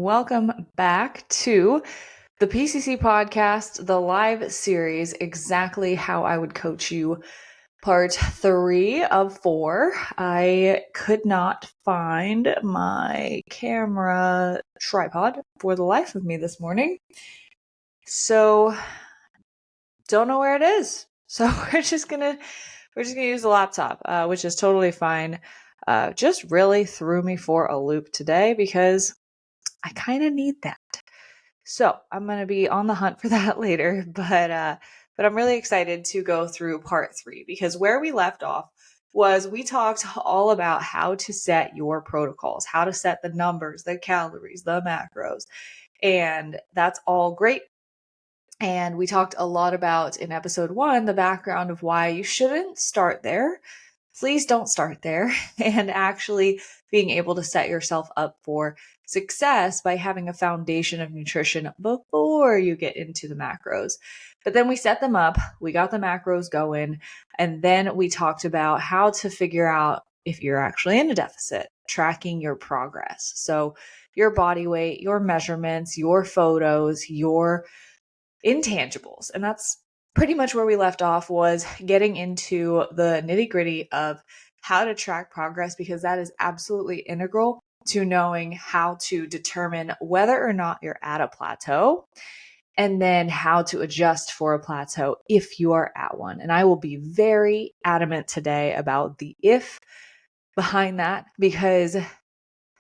welcome back to the PCC podcast, the live series, Exactly How I Would Coach You, part 3 of 4. I could not find my camera tripod for the life of me this morning, so don't know where it is. So we're just gonna use the laptop, which is totally fine. Just really threw me for a loop today because I kind of need that. So I'm going to be on the hunt for that later, but I'm really excited to go through part 3 because where we left off was we talked all about how to set your protocols, how to set the numbers, the calories, the macros, and that's all great. And we talked a lot about in episode 1, the background of why you shouldn't start there. Please don't start there, and actually being able to set yourself up for success by having a foundation of nutrition before you get into the macros. But then we set them up, we got the macros going, and then we talked about how to figure out if you're actually in a deficit, tracking your progress. So your body weight, your measurements, your photos, your intangibles. And that's pretty much where we left off, was getting into the nitty-gritty of how to track progress, because that is absolutely integral to knowing how to determine whether or not you're at a plateau, and then how to adjust for a plateau if you are at one. And I will be very adamant today about the if behind that, because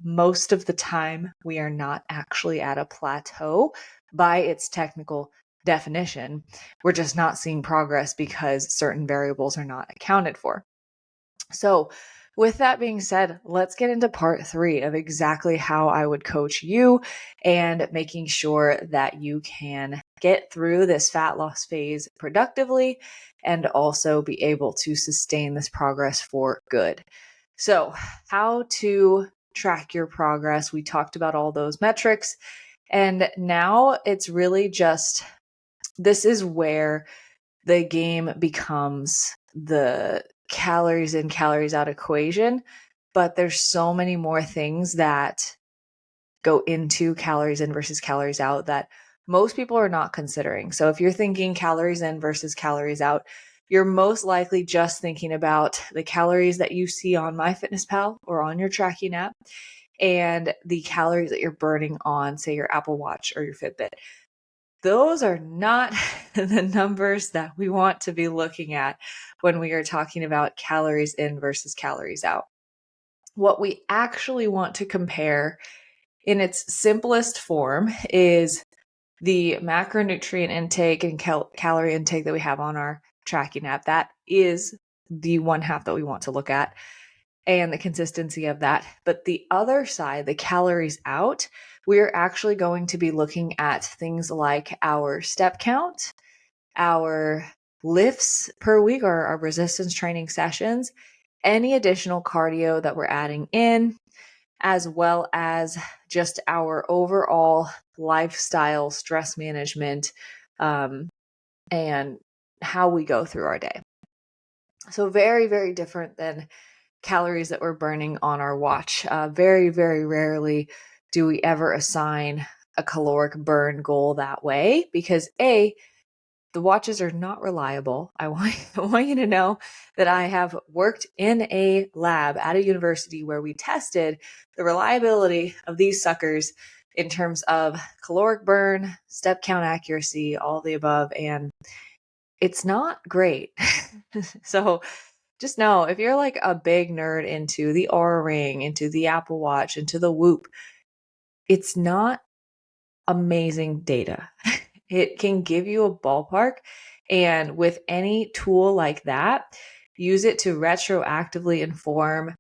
most of the time we are not actually at a plateau by its technical definition. We're just not seeing progress because certain variables are not accounted for. So with that being said, let's get into part 3 of exactly how I would coach you and making sure that you can get through this fat loss phase productively and also be able to sustain this progress for good. So how to track your progress. We talked about all those metrics, and now it's really just, this is where the game becomes the calories in, calories out equation, but there's so many more things that go into calories in versus calories out that most people are not considering. So if you're thinking calories in versus calories out, you're most likely just thinking about the calories that you see on MyFitnessPal or on your tracking app and the calories that you're burning on, say, your Apple Watch or your Fitbit. Those are not the numbers that we want to be looking at when we are talking about calories in versus calories out. What we actually want to compare in its simplest form is the macronutrient intake and calorie intake that we have on our tracking app. That is the one half that we want to look at, and the consistency of that. But the other side, the calories out, we're actually going to be looking at things like our step count, our lifts per week, or our resistance training sessions, any additional cardio that we're adding in, as well as just our overall lifestyle, stress management, and how we go through our day. So very, very different than calories that we're burning on our watch. Very, very rarely do we ever assign a caloric burn goal that way, because A, the watches are not reliable. I want you to know that I have worked in a lab at a university where we tested the reliability of these suckers in terms of caloric burn, step count accuracy, all the above, and it's not great. So just know, if you're like a big nerd into the Oura Ring, into the Apple Watch, into the Whoop, it's not amazing data. It can give you a ballpark, and with any tool like that, use it to retroactively inform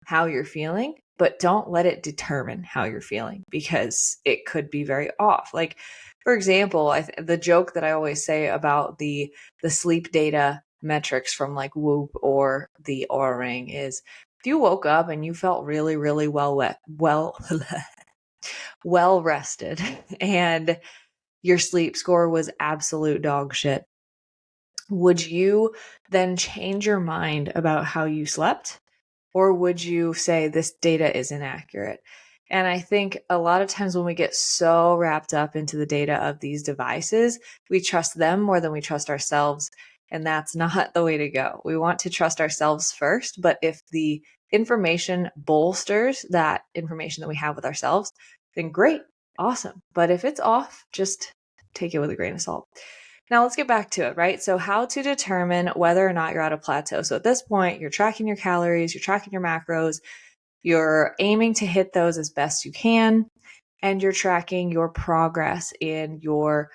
how you're feeling, but don't let it determine how you're feeling, because it could be very off. Like, for example, the joke that I always say about the sleep data metrics from like Whoop or the Oura Ring is, if you woke up and you felt really, really well rested and your sleep score was absolute dog shit, would you then change your mind about how you slept? Or would you say this data is inaccurate? And I think a lot of times when we get so wrapped up into the data of these devices, we trust them more than we trust ourselves. And that's not the way to go. We want to trust ourselves first. But if the information bolsters that information that we have with ourselves, then great, awesome. But if it's off, just take it with a grain of salt. Now let's get back to it, right? So how to determine whether or not you're at a plateau. So at this point, you're tracking your calories, you're tracking your macros, you're aiming to hit those as best you can, and you're tracking your progress in your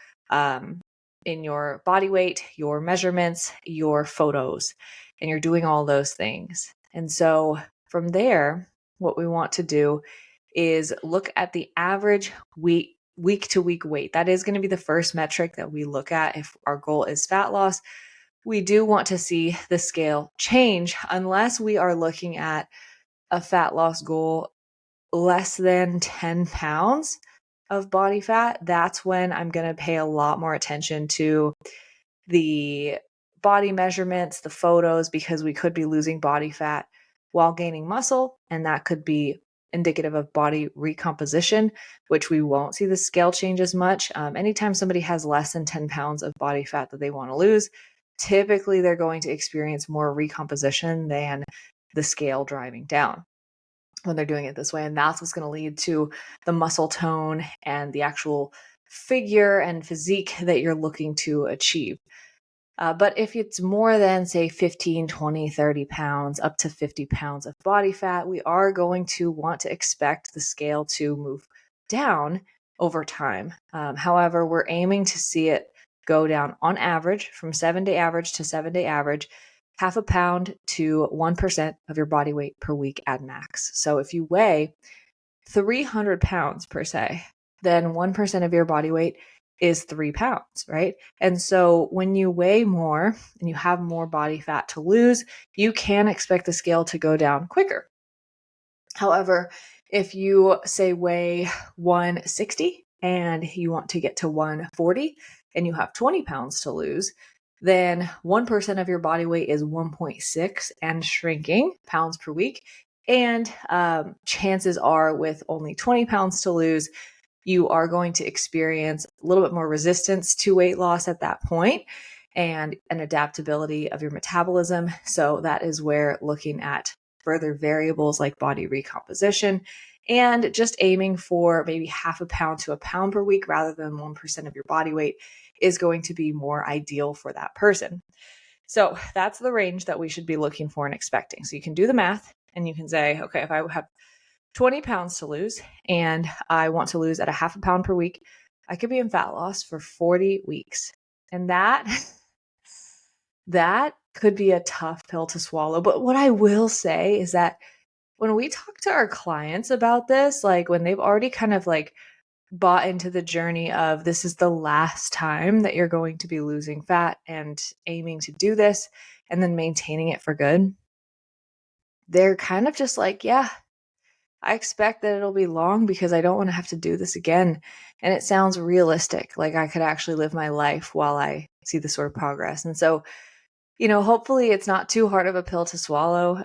body weight, your measurements, your photos, and you're doing all those things. And so from there, what we want to do is look at the average week to week weight. That is going to be the first metric that we look at if our goal is fat loss. We do want to see the scale change unless we are looking at a fat loss goal less than 10 pounds of body fat. That's when I'm going to pay a lot more attention to the body measurements, the photos, because we could be losing body fat while gaining muscle, and that could be indicative of body recomposition, which we won't see the scale change as much. Anytime somebody has less than 10 pounds of body fat that they want to lose, typically they're going to experience more recomposition than the scale driving down when they're doing it this way. And that's what's going to lead to the muscle tone and the actual figure and physique that you're looking to achieve. But if it's more than, say, 15, 20, 30 pounds, up to 50 pounds of body fat, we are going to want to expect the scale to move down over time. However, we're aiming to see it go down on average from 7-day average to 7-day average, half a pound to 1% of your body weight per week at max. So if you weigh 300 pounds per se, then 1% of your body weight is 3 pounds, right? And so when you weigh more and you have more body fat to lose, you can expect the scale to go down quicker. However, if you say weigh 160 and you want to get to 140 and you have 20 pounds to lose, then 1% of your body weight is 1.6 and shrinking pounds per week. And chances are with only 20 pounds to lose, you are going to experience a little bit more resistance to weight loss at that point and an adaptability of your metabolism. So that is where looking at further variables like body recomposition and just aiming for maybe half a pound to a pound per week rather than 1% of your body weight is going to be more ideal for that person. So that's the range that we should be looking for and expecting. So you can do the math and you can say, okay, if I have 20 pounds to lose and I want to lose at a half a pound per week, I could be in fat loss for 40 weeks. And that could be a tough pill to swallow. But what I will say is that when we talk to our clients about this, like when they've already kind of like bought into the journey of this is the last time that you're going to be losing fat and aiming to do this and then maintaining it for good, they're kind of just like, yeah, I expect that it'll be long because I don't want to have to do this again. And it sounds realistic. Like I could actually live my life while I see this sort of progress. And so, hopefully it's not too hard of a pill to swallow.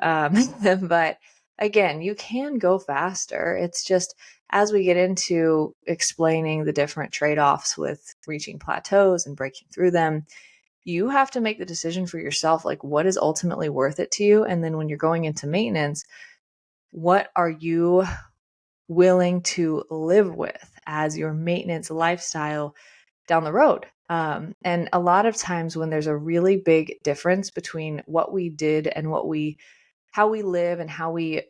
But again, you can go faster. It's just as we get into explaining the different trade-offs with reaching plateaus and breaking through them, you have to make the decision for yourself, like what is ultimately worth it to you. And then when you're going into maintenance, what are you willing to live with as your maintenance lifestyle down the road? And a lot of times when there's a really big difference between what we did and how we live and how we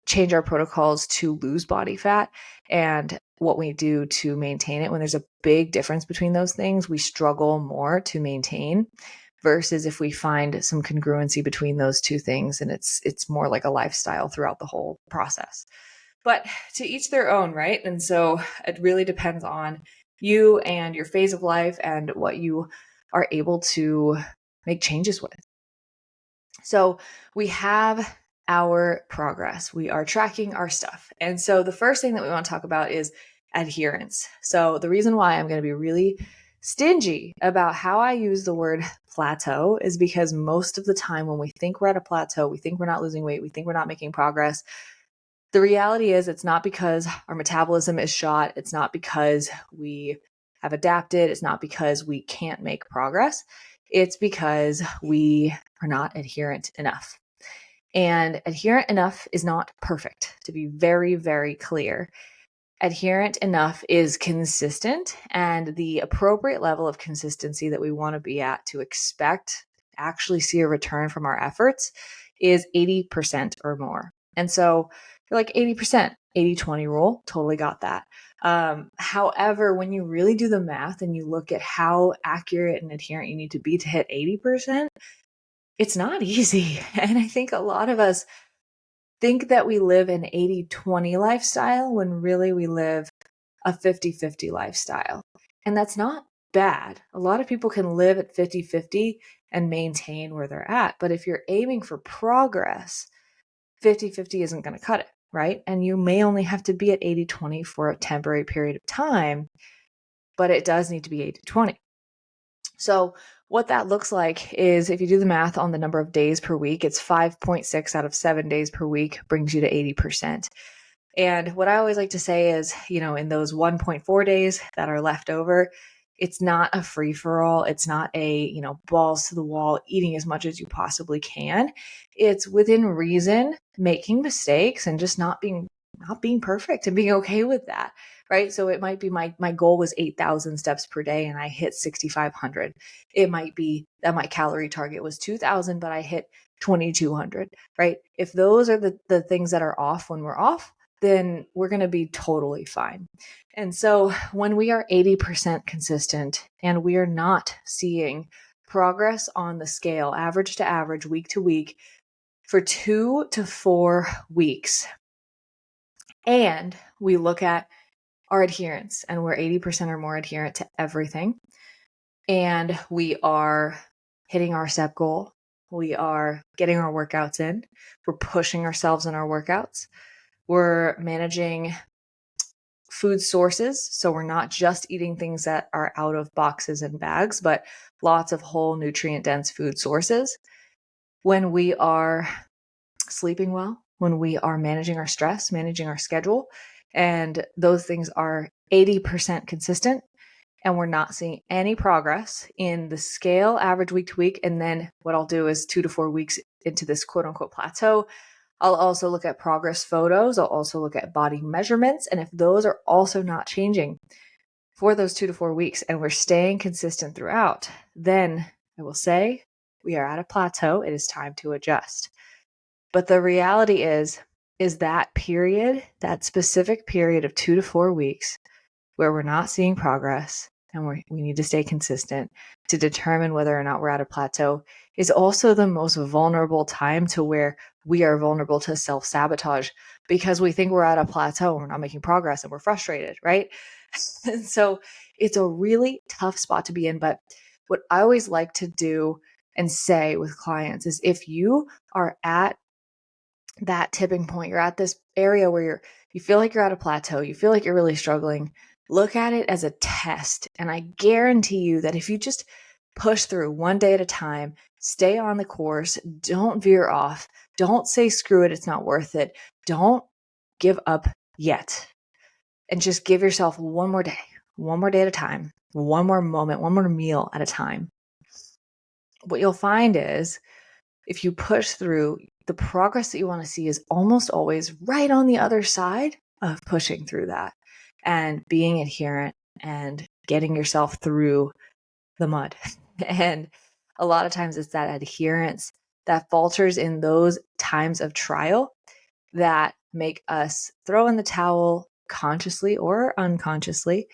change our protocols to lose body fat and what we do to maintain it, when there's a big difference between those things, we struggle more to maintain versus if we find some congruency between those two things and it's more like a lifestyle throughout the whole process. But to each their own, right? And so it really depends on you and your phase of life and what you are able to make changes with. So we have our progress. We are tracking our stuff. And so the first thing that we want to talk about is adherence. So the reason why I'm going to be really stingy about how I use the word plateau is because most of the time when we think we're at a plateau, we think we're not losing weight, we think we're not making progress, The reality is it's not because our metabolism is shot. It's not because we have adapted. It's not because we can't make progress. It's because we are not adherent enough. And adherent enough is not perfect, to be very, very clear. Adherent enough is consistent, and the appropriate level of consistency that we want to be at to expect actually see a return from our efforts is 80% or more. And so you're like 80%, 80-20 rule, totally got that. However, when you really do the math and you look at how accurate and adherent you need to be to hit 80%, it's not easy. And I think a lot of us think that we live an 80-20 lifestyle when really we live a 50-50 lifestyle. And that's not bad. A lot of people can live at 50-50 and maintain where they're at. But if you're aiming for progress, 50-50 isn't going to cut it, right? And you may only have to be at 80-20 for a temporary period of time, but it does need to be 80-20. So what that looks like is if you do the math on the number of days per week, it's 5.6 out of 7 days per week brings you to 80%. And what I always like to say is, in those 1.4 days that are left over, it's not a free for all. It's not a, balls to the wall, eating as much as you possibly can. It's within reason, making mistakes and just not being perfect and being okay with that. Right. So it might be my goal was 8,000 steps per day and I hit 6,500. It might be that my calorie target was 2,000, but I hit 2,200. Right. If those are the things that are off when we're off, then we're going to be totally fine. And so when we are 80% consistent and we are not seeing progress on the scale, average to average, week to week, for 2 to 4 weeks, and we look at our adherence and we're 80% or more adherent to everything, and we are hitting our SEP goal, we are getting our workouts in, we're pushing ourselves in our workouts, we're managing food sources. So we're not just eating things that are out of boxes and bags, but lots of whole nutrient dense food sources. When we are sleeping well, when we are managing our stress, managing our schedule, and those things are 80% consistent, and we're not seeing any progress in the scale average week to week. And then what I'll do is 2 to 4 weeks into this quote unquote plateau, I'll also look at progress photos. I'll also look at body measurements. And if those are also not changing for those 2 to 4 weeks and we're staying consistent throughout, then I will say we are at a plateau. It is time to adjust. But the reality is that period, that specific period of 2 to 4 weeks where we're not seeing progress and we need to stay consistent to determine whether or not we're at a plateau, is also the most vulnerable time to where we are vulnerable to self-sabotage because we think we're at a plateau and we're not making progress and we're frustrated, right? And so it's a really tough spot to be in. But what I always like to do and say with clients is if you are at that tipping point, you're at this area where you feel like you're at a plateau, you feel like you're really struggling, look at it as a test. And I guarantee you that if you just push through one day at a time, stay on the course, don't veer off, don't say, screw it, it's not worth it, don't give up yet. And just give yourself one more day at a time, one more moment, one more meal at a time. What you'll find is if you push through, the progress that you want to see is almost always right on the other side of pushing through that and being adherent and getting yourself through the mud. And a lot of times it's that adherence that falters in those times of trial that make us throw in the towel consciously or unconsciously,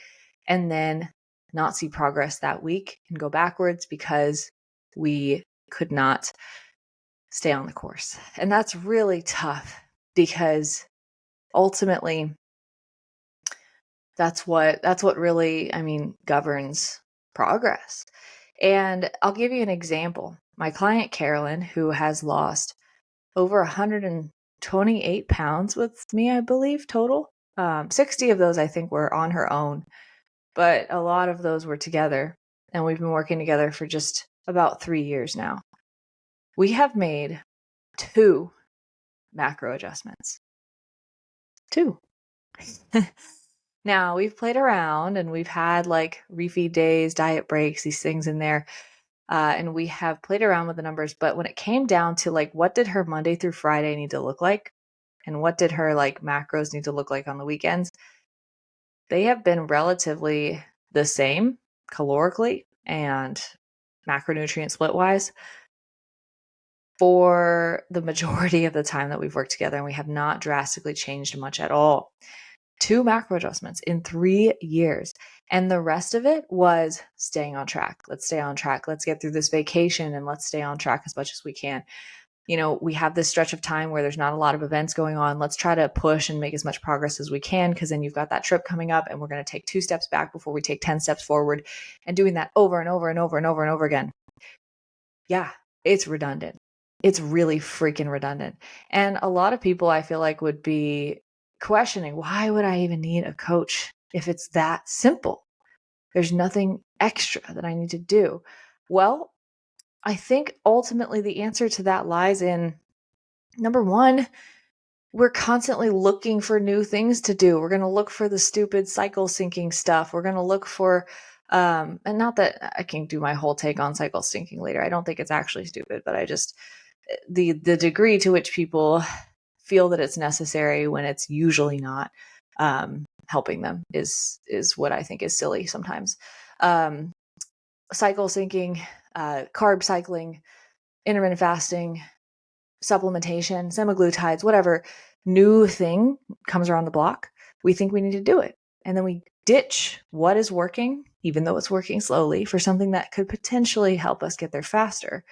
and then not see progress that week and go backwards because we could not stay on the course. And that's really tough because ultimately that's what really, governs progress. And I'll give you an example. My client, Carolyn, who has lost over 128 pounds with me, I believe, total. 60 of those, I think, were on her own, but a lot of those were together. And we've been working together for just about 3 years now. We have made 2 macro adjustments. 2. Now, we've played around and we've had like refeed days, diet breaks, these things in there. And we have played around with the numbers. But when it came down to like, what did her Monday through Friday need to look like? And what did her like macros need to look like on the weekends? They have been relatively the same calorically and macronutrient split wise for the majority of the time that we've worked together, and we have not drastically changed much at all. 2 macro adjustments in 3 years. And the rest of it was staying on track. Let's stay on track. Let's get through this vacation and let's stay on track as much as we can. We have this stretch of time where there's not a lot of events going on. Let's try to push and make as much progress as we can, because then you've got that trip coming up and we're going to take 2 steps back before we take 10 steps forward, and doing that over and over and over and over and over again. Yeah, it's redundant. It's really freaking redundant. And a lot of people, I feel like, would be questioning, why would I even need a coach if it's that simple? There's nothing extra that I need to do. Well, I think ultimately the answer to that lies in, number one, we're constantly looking for new things to do. We're going to look for the stupid cycle syncing stuff. We're going to look for, and not that I can do my whole take on cycle syncing later. I don't think it's actually stupid, but I just, the degree to which people feel that it's necessary when it's usually not helping them is what I think is silly sometimes. Cycle syncing, carb cycling, intermittent fasting, supplementation, semaglutides, whatever new thing comes around the block, we think we need to do it. And then we ditch what is working, even though it's working slowly, for something that could potentially help us get there faster.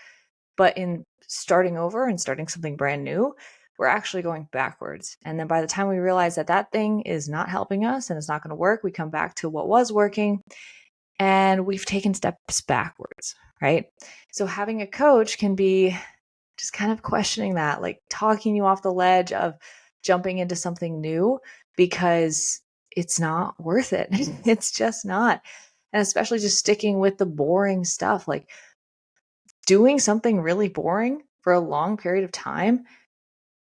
But in starting over and starting something brand new, we're actually going backwards. And then by the time we realize that that thing is not helping us and it's not going to work, we come back to what was working and we've taken steps backwards, right? So having a coach can be just kind of questioning that, like talking you off the ledge of jumping into something new, because it's not worth it. It's just not. And especially just sticking with the boring stuff, like doing something really boring for a long period of time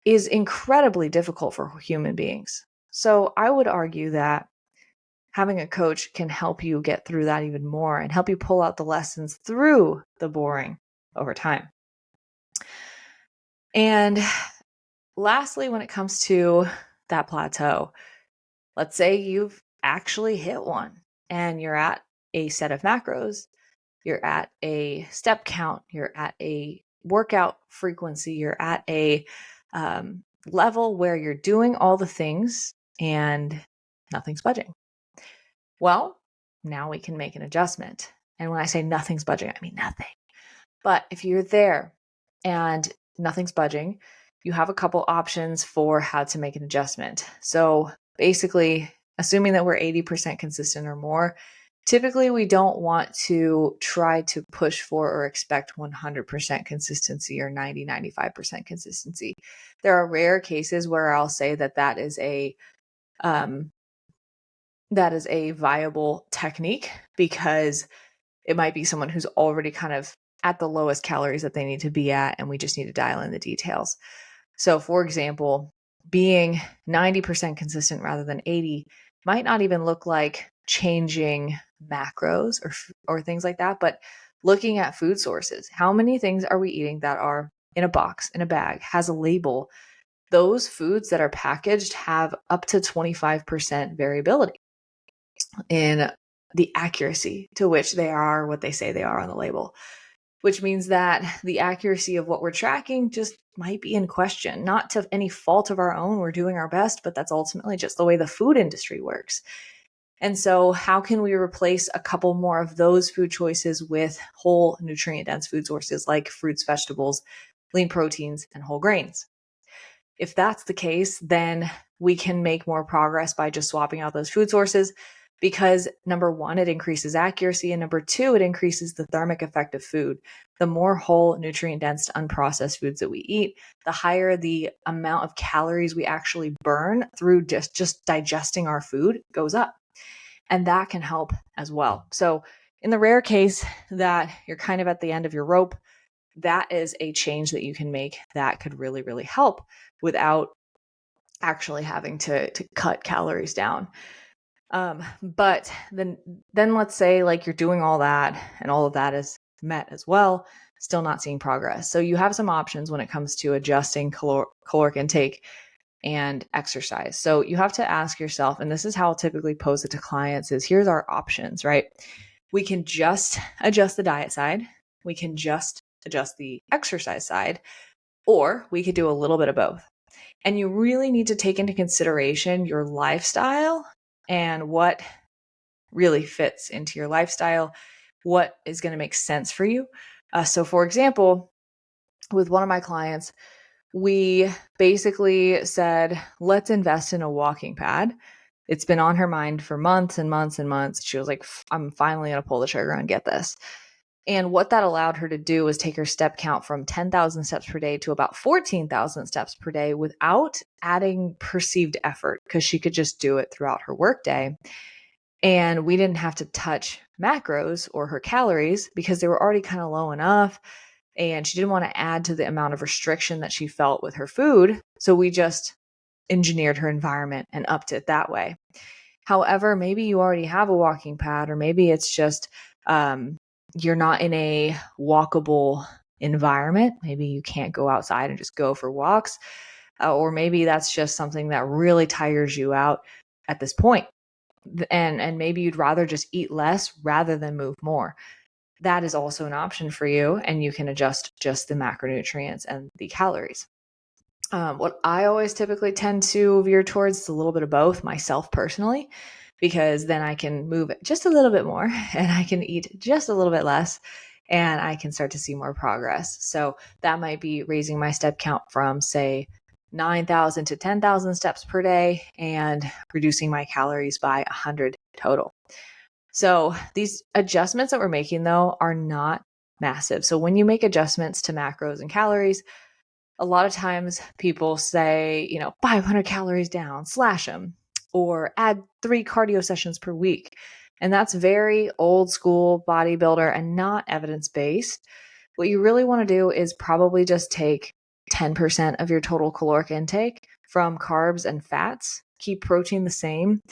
is incredibly difficult for human beings. So I would argue that having a coach can help you get through that even more and help you pull out the lessons through the boring over time. And lastly, when it comes to that plateau, let's say you've actually hit one and you're at a set of macros, you're at a step count, you're at a workout frequency, you're at a level where you're doing all the things and nothing's budging. Well, now we can make an adjustment. And when I say nothing's budging, I mean nothing. But if you're there and nothing's budging, you have a couple options for how to make an adjustment. So basically, assuming that we're 80% consistent or more, typically we don't want to try to push for or expect 100% consistency or 95% consistency. There are rare cases where I'll say that is a viable technique, because it might be someone who's already kind of at the lowest calories that they need to be at, and we just need to dial in the details. So for example, being 90% consistent rather than 80 might not even look like changing macros or things like that, but looking at food sources. How many things are we eating that are in a box, in a bag, has a label? Those foods that are packaged have up to 25% variability in the accuracy to which they are what they say they are on the label, which means that the accuracy of what we're tracking just might be in question, not to any fault of our own. We're doing our best, but that's ultimately just the way the food industry works. And so how can we replace a couple more of those food choices with whole nutrient dense food sources like fruits, vegetables, lean proteins, and whole grains? If that's the case, then we can make more progress by just swapping out those food sources, because number one, it increases accuracy, and number two, it increases the thermic effect of food. The more whole, nutrient-dense, unprocessed foods that we eat, the higher the amount of calories we actually burn through just digesting our food goes up. And that can help as well. So in the rare case that you're kind of at the end of your rope, that is a change that you can make that could really, really help without actually having to cut calories down. But then let's say like you're doing all that and all of that is met as well, still not seeing progress. So you have some options when it comes to adjusting caloric intake and exercise. So you have to ask yourself, and this is how I'll typically pose it to clients, is here's our options, right? We can just adjust the diet side. We can just adjust the exercise side, or we could do a little bit of both. And you really need to take into consideration your lifestyle and what really fits into your lifestyle, what is going to make sense for you. So for example, with one of my clients, we basically said, let's invest in a walking pad. It's been on her mind for months and months and months. She was like, I'm finally going to pull the trigger and get this. And what that allowed her to do was take her step count from 10,000 steps per day to about 14,000 steps per day without adding perceived effort, because she could just do it throughout her workday. And we didn't have to touch macros or her calories because they were already kind of low enough. And she didn't want to add to the amount of restriction that she felt with her food. So we just engineered her environment and upped it that way. However, maybe you already have a walking pad, or maybe it's just you're not in a walkable environment. Maybe you can't go outside and just go for walks. Or maybe that's just something that really tires you out at this point. And maybe you'd rather just eat less rather than move more. That is also an option for you, and you can adjust just the macronutrients and the calories. What I always typically tend to veer towards is a little bit of both, myself personally, because then I can move just a little bit more and I can eat just a little bit less, and I can start to see more progress. So that might be raising my step count from, say, 9,000 to 10,000 steps per day and reducing my calories by 100 total. So these adjustments that we're making, though, are not massive. So when you make adjustments to macros and calories, a lot of times people say, 500 calories down, slash them, or add 3 cardio sessions per week. And that's very old school bodybuilder and not evidence-based. What you really want to do is probably just take 10% of your total caloric intake from carbs and fats, keep protein the same,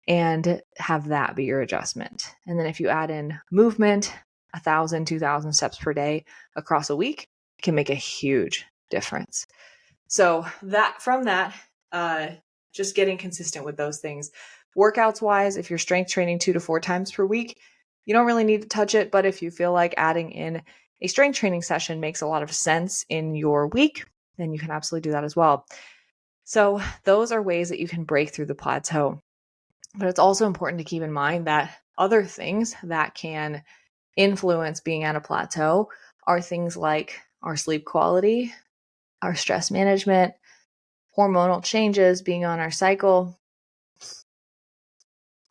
and have that be your adjustment. And then if you add in movement, 1,000, 2,000 steps per day across a week, it can make a huge difference. So just getting consistent with those things. Workouts wise, if you're strength training 2 to 4 times per week, you don't really need to touch it. But if you feel like adding in a strength training session makes a lot of sense in your week, then you can absolutely do that as well. So those are ways that you can break through the plateau. But it's also important to keep in mind that other things that can influence being at a plateau are things like our sleep quality, our stress management, hormonal changes, being on our cycle,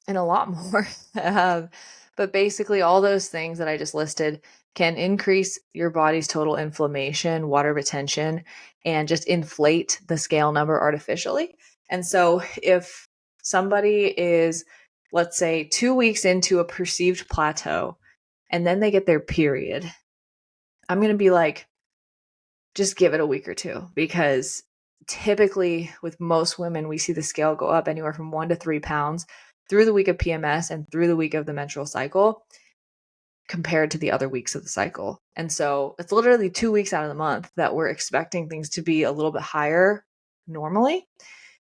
and a lot more. But basically, all those things that I just listed can increase your body's total inflammation, water retention, and just inflate the scale number artificially. And so if somebody is, let's say, 2 weeks into a perceived plateau, and then they get their period, I'm going to be like, just give it a week or two, because typically with most women, we see the scale go up anywhere from 1 to 3 pounds through the week of PMS and through the week of the menstrual cycle compared to the other weeks of the cycle. And so it's literally 2 weeks out of the month that we're expecting things to be a little bit higher normally.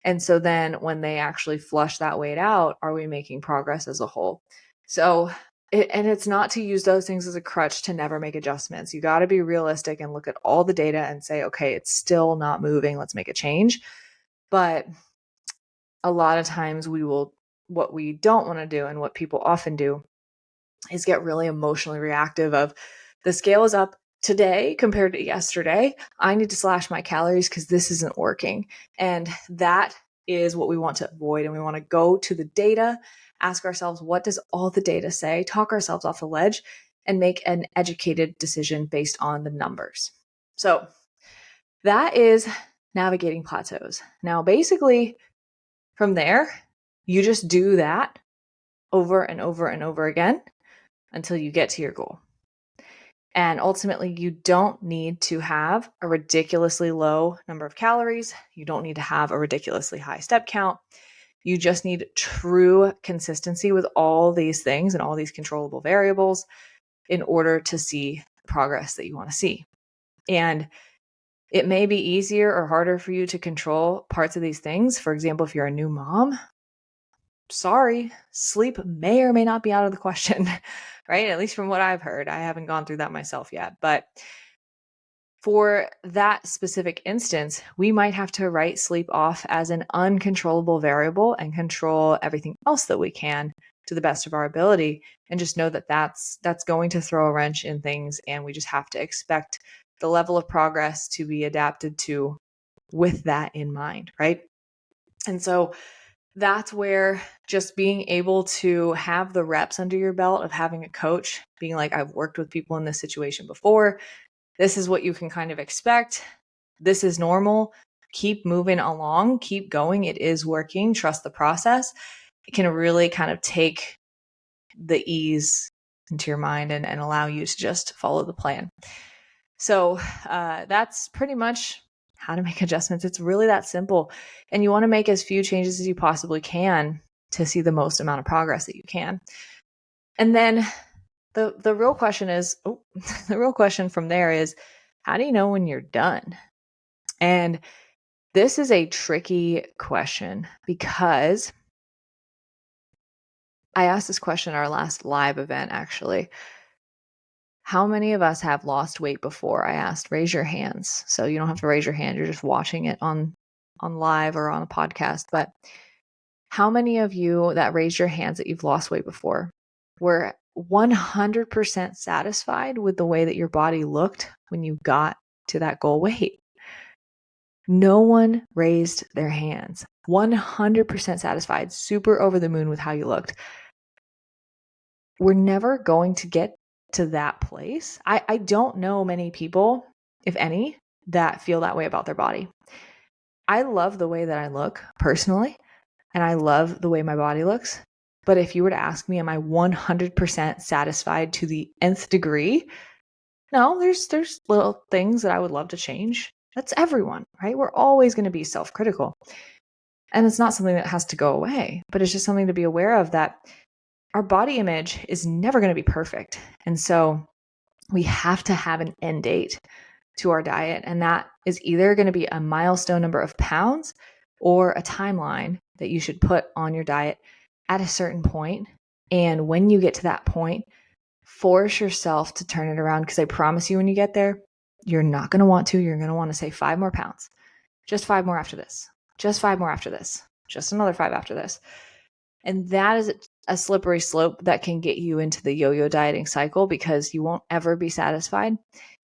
And so then when they actually flush that weight out, are we making progress as a whole? So it's not to use those things as a crutch to never make adjustments. You got to be realistic and look at all the data and say, okay, it's still not moving. Let's make a change. But a lot of times what we don't want to do, and what people often do, is get really emotionally reactive of, the scale is up today compared to yesterday. I need to slash my calories because this isn't working. And that is what we want to avoid. And we want to go to the data, ask ourselves, what does all the data say? Talk ourselves off the ledge and make an educated decision based on the numbers. So that is navigating plateaus. Now, basically from there, you just do that over and over and over again until you get to your goal. And ultimately, you don't need to have a ridiculously low number of calories. You don't need to have a ridiculously high step count. You just need true consistency with all these things and all these controllable variables in order to see the progress that you want to see. And it may be easier or harder for you to control parts of these things. For example, if you're a new mom, sorry, sleep may or may not be out of the question, right? At least from what I've heard. I haven't gone through that myself yet. But for that specific instance, we might have to write sleep off as an uncontrollable variable and control everything else that we can to the best of our ability, and just know that that's going to throw a wrench in things, and we just have to expect the level of progress to be adapted to with that in mind, right? And so that's where just being able to have the reps under your belt of having a coach, being like, I've worked with people in this situation before. This is what you can kind of expect. This is normal. Keep moving along. Keep going. It is working. Trust the process. It can really kind of take the ease into your mind and allow you to just follow the plan. So that's pretty much how to make adjustments. It's really that simple. And you want to make as few changes as you possibly can to see the most amount of progress that you can. And then the real question is, the real question from there is, how do you know when you're done? And this is a tricky question because I asked this question at our last live event, actually. How many of us have lost weight before? I asked, raise your hands. So you don't have to raise your hand. You're just watching it on live or on a podcast. But how many of you that raised your hands that you've lost weight before were 100% satisfied with the way that your body looked when you got to that goal weight? No one raised their hands. 100% satisfied, super over the moon with how you looked. We're never going to get to that place. I don't know many people, if any, that feel that way about their body. I love the way that I look personally, and I love the way my body looks. But if you were to ask me, am I 100% satisfied to the nth degree? No, there's little things that I would love to change. That's everyone, right? We're always going to be self-critical. And it's not something that has to go away, but it's just something to be aware of, that our body image is never going to be perfect. And so we have to have an end date to our diet. And that is either going to be a milestone number of pounds or a timeline that you should put on your diet at a certain point. And when you get to that point, force yourself to turn it around, because I promise you, when you get there, you're not going to want to. You're going to want to say 5 more pounds, just 5 more after this, just 5 more after this, just another 5 after this. And that is a slippery slope that can get you into the yo-yo dieting cycle, because you won't ever be satisfied.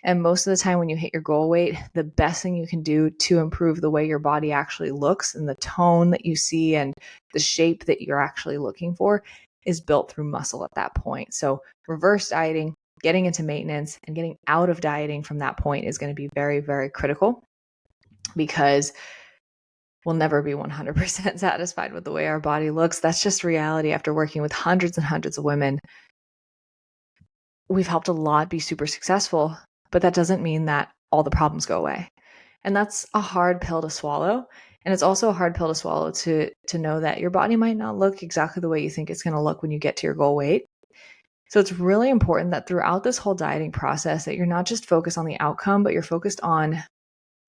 And most of the time when you hit your goal weight, the best thing you can do to improve the way your body actually looks and the tone that you see and the shape that you're actually looking for is built through muscle at that point. So reverse dieting, getting into maintenance, and getting out of dieting from that point is going to be very, very critical, because we'll never be 100% satisfied with the way our body looks. That's just reality. After working with hundreds and hundreds of women, we've helped a lot be super successful, but that doesn't mean that all the problems go away. And that's a hard pill to swallow. And it's also a hard pill to swallow to know that your body might not look exactly the way you think it's going to look when you get to your goal weight. So it's really important that throughout this whole dieting process, that you're not just focused on the outcome, but you're focused on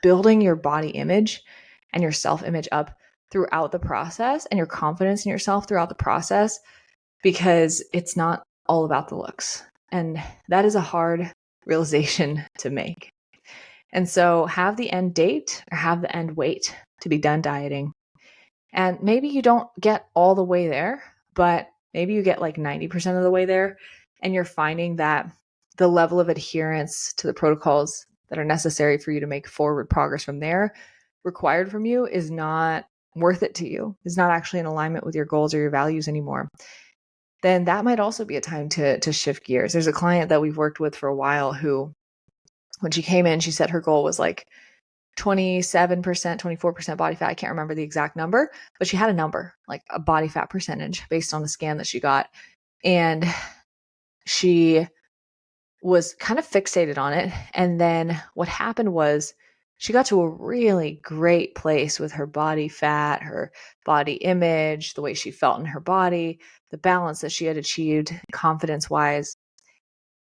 building your body image and your self-image up throughout the process, and your confidence in yourself throughout the process, because it's not all about the looks. And that is a hard realization to make. And so have the end date or have the end weight to be done dieting. And maybe you don't get all the way there, but maybe you get like 90% of the way there, and you're finding that the level of adherence to the protocols that are necessary for you to make forward progress from there required from you is not worth it to you, is not actually in alignment with your goals or your values anymore, then that might also be a time to shift gears. There's a client that we've worked with for a while who, when she came in, she said her goal was like 27%, 24% body fat. I can't remember the exact number, but she had a number, like a body fat percentage based on the scan that she got. And she was kind of fixated on it. And then what happened was she got to a really great place with her body fat, her body image, the way she felt in her body, the balance that she had achieved confidence wise.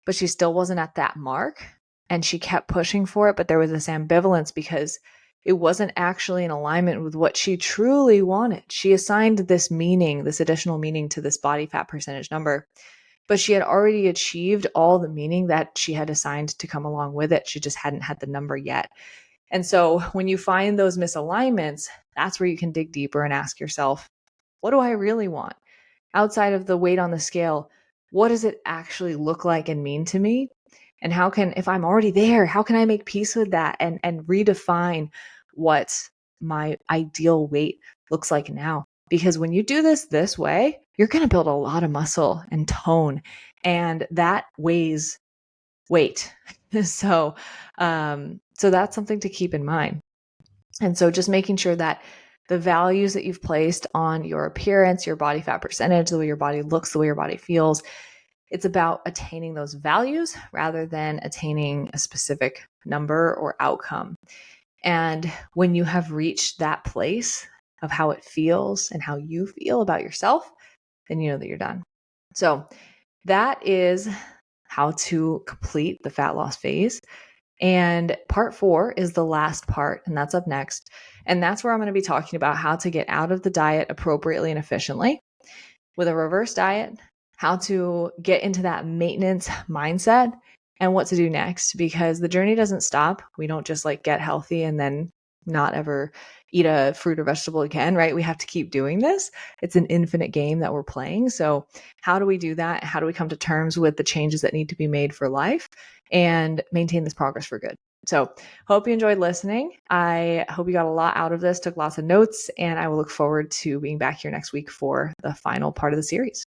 But she still wasn't at that mark. And she kept pushing for it. But there was this ambivalence because it wasn't actually in alignment with what she truly wanted. She assigned this meaning, this additional meaning to this body fat percentage number, but she had already achieved all the meaning that she had assigned to come along with it. She just hadn't had the number yet. And so when you find those misalignments, that's where you can dig deeper and ask yourself, what do I really want? Outside of the weight on the scale, what does it actually look like and mean to me? And how can, if I'm already there, how can I make peace with that and redefine what my ideal weight looks like now? Because when you do this way, you're going to build a lot of muscle and tone, and that weighs weight. So, so that's something to keep in mind. And so just making sure that the values that you've placed on your appearance, your body fat percentage, the way your body looks, the way your body feels, it's about attaining those values rather than attaining a specific number or outcome. And when you have reached that place of how it feels and how you feel about yourself, then you know that you're done. So that is how to complete the fat loss phase. And part 4 is the last part, and that's up next. And that's where I'm going to be talking about how to get out of the diet appropriately and efficiently with a reverse diet, how to get into that maintenance mindset, and what to do next, because the journey doesn't stop. We don't just like get healthy and then not ever eat a fruit or vegetable again, right? We have to keep doing this. It's an infinite game that we're playing. So how do we do that? How do we come to terms with the changes that need to be made for life and maintain this progress for good? So hope you enjoyed listening. I hope you got a lot out of this, took lots of notes, and I will look forward to being back here next week for the final part of the series.